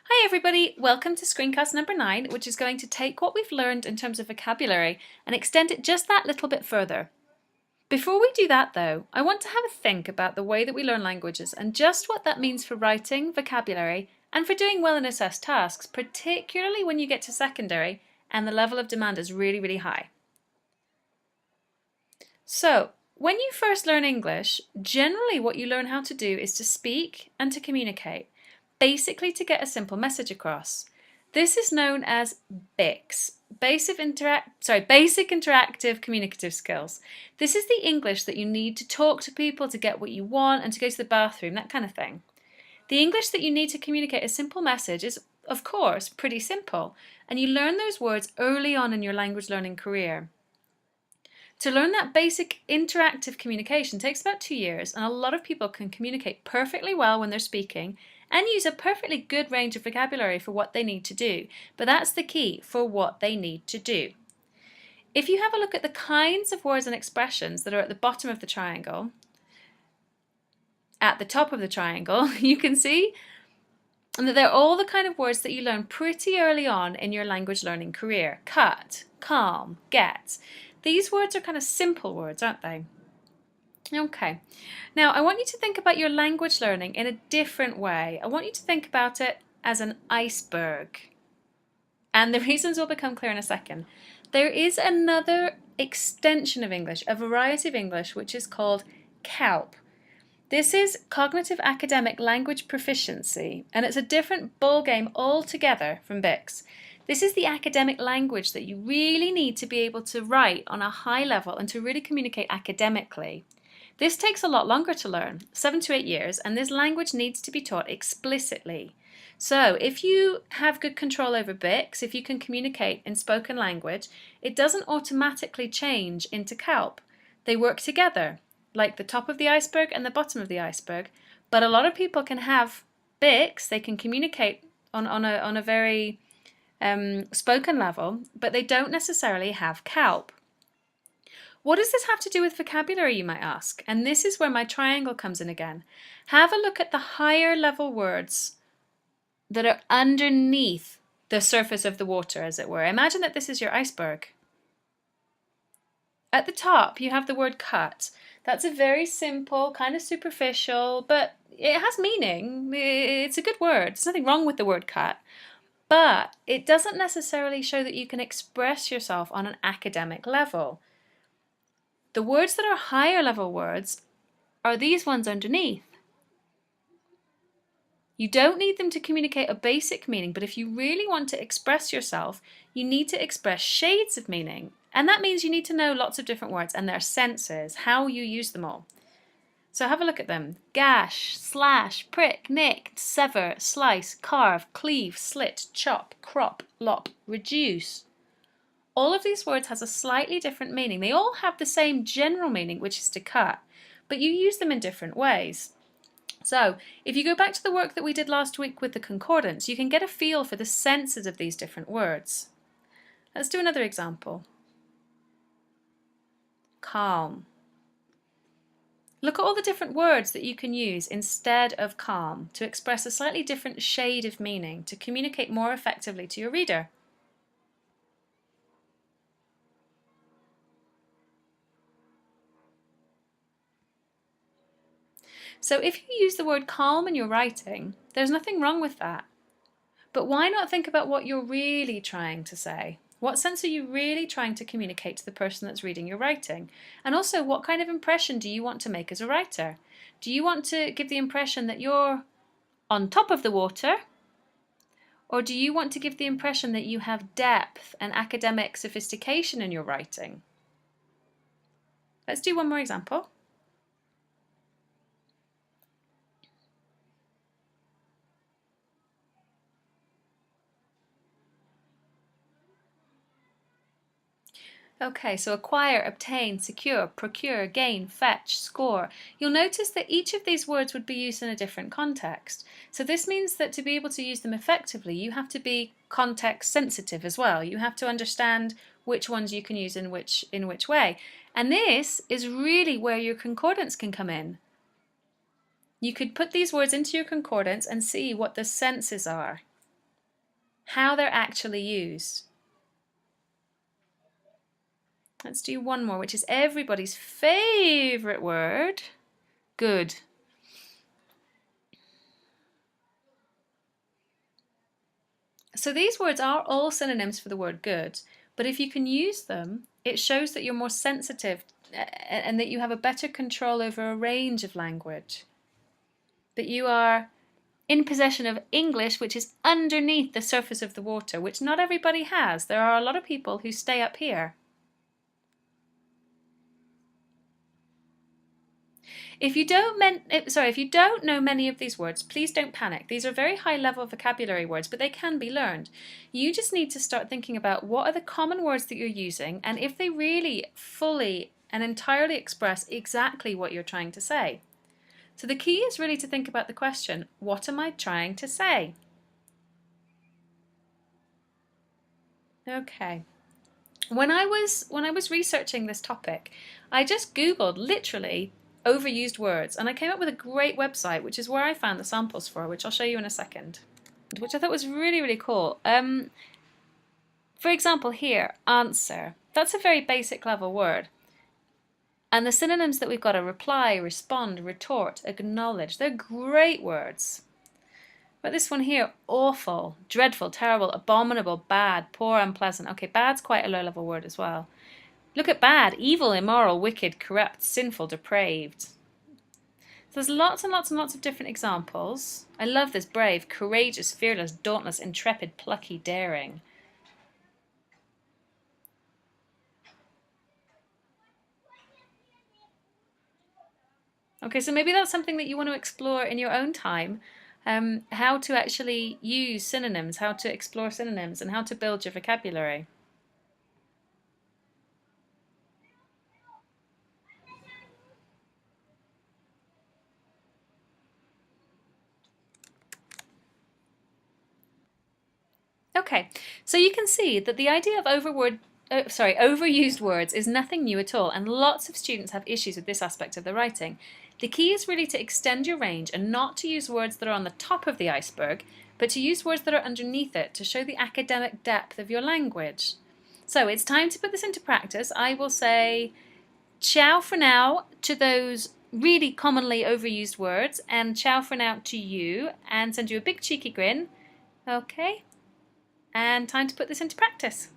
Hi everybody, welcome to screencast number 9, which is going to take what we've learned in terms of vocabulary and extend it just that little bit further. Before we do that though, I want to have a think about the way that we learn languages and just what that means for writing, vocabulary, and for doing well in assessed tasks, particularly when you get to secondary and the level of demand is really, really high. So, when you first learn English, generally what you learn how to do is to speak and to communicate, basically to get a simple message across. This is known as BICS, Basic Interactive Communicative Skills. This is the English that you need to talk to people, to get what you want, and to go to the bathroom, that kind of thing. The English that you need to communicate a simple message is, of course, pretty simple, and you learn those words early on in your language learning career. To learn that basic interactive communication takes about 2 years, and a lot of people can communicate perfectly well when they're speaking and use a perfectly good range of vocabulary for what they need to do. But that's the key, for what they need to do. If you have a look at the kinds of words and expressions that are at the bottom of the triangle, at the top of the triangle, you can see that they're all the kind of words that you learn pretty early on in your language learning career. Cut, calm, get. These words are kind of simple words, aren't they? Okay, now I want you to think about your language learning in a different way. I want you to think about it as an iceberg. And the reasons will become clear in a second. There is another extension of English, a variety of English, which is called CALP. This is Cognitive Academic Language Proficiency, and it's a different ballgame altogether from BICS. This is the academic language that you really need to be able to write on a high level and to really communicate academically. This takes a lot longer to learn, 7 to 8 years, and this language needs to be taught explicitly. So if you have good control over BICS, if you can communicate in spoken language, it doesn't automatically change into CALP. They work together, like the top of the iceberg and the bottom of the iceberg, but a lot of people can have BICS, they can communicate on a very spoken level, but they don't necessarily have CALP. What does this have to do with vocabulary, you might ask? And this is where my triangle comes in again. Have a look at the higher level words that are underneath the surface of the water, as it were. Imagine that this is your iceberg. At the top, you have the word cut. That's a very simple, kind of superficial, but it has meaning. It's a good word. There's nothing wrong with the word cut. But it doesn't necessarily show that you can express yourself on an academic level. The words that are higher level words are these ones underneath. You don't need them to communicate a basic meaning, but if you really want to express yourself, you need to express shades of meaning. And that means you need to know lots of different words and their senses, how you use them all. So have a look at them. Gash, slash, prick, nick, sever, slice, carve, cleave, slit, chop, crop, lop, reduce. All of these words has a slightly different meaning. They all have the same general meaning, which is to cut, but you use them in different ways. So if you go back to the work that we did last week with the concordance, you can get a feel for the senses of these different words. Let's do another example. Calm. Look at all the different words that you can use instead of calm to express a slightly different shade of meaning, to communicate more effectively to your reader. So if you use the word calm in your writing, there's nothing wrong with that. But why not think about what you're really trying to say? What sense are you really trying to communicate to the person that's reading your writing? And also, what kind of impression do you want to make as a writer? Do you want to give the impression that you're on top of the water? Or do you want to give the impression that you have depth and academic sophistication in your writing? Let's do one more example. Okay, so acquire, obtain, secure, procure, gain, fetch, score. You'll notice that each of these words would be used in a different context. So this means that to be able to use them effectively, you have to be context sensitive as well. You have to understand which ones you can use in which way. And this is really where your concordance can come in. You could put these words into your concordance and see what the senses are. how they're actually used. Let's do one more, which is everybody's favorite word, good. So these words are all synonyms for the word good, but if you can use them, it shows that you're more sensitive and that you have a better control over a range of language. That you are in possession of English, which is underneath the surface of the water, which not everybody has. There are a lot of people who stay up here. If you don't know many of these words, please don't panic. These are very high level vocabulary words, but they can be learned. You just need to start thinking about what are the common words that you're using and if they really fully and entirely express exactly what you're trying to say. So the key is really to think about the question, what am I trying to say? Okay. When I was researching this topic, I just Googled literally overused words and I came up with a great website, which is where I found the samples for, which I'll show you in a second, which I thought was really, really cool. For example, here, answer. That's a very basic level word. And the synonyms that we've got are reply, respond, retort, acknowledge. They're great words. But this one here, awful, dreadful, terrible, abominable, bad, poor, unpleasant. Okay, bad's quite a low-level word as well. Look at bad, evil, immoral, wicked, corrupt, sinful, depraved. So there's lots and lots and lots of different examples. I love this: brave, courageous, fearless, dauntless, intrepid, plucky, daring. Okay, so maybe that's something that you want to explore in your own time. How to actually use synonyms, how to explore synonyms, and how to build your vocabulary. Okay, so you can see that the idea of overused words is nothing new at all, and lots of students have issues with this aspect of the writing. The key is really to extend your range and not to use words that are on the top of the iceberg, but to use words that are underneath it to show the academic depth of your language. So it's time to put this into practice. I will say ciao for now to those really commonly overused words, and ciao for now to you, and send you a big cheeky grin. Okay? And time to put this into practice.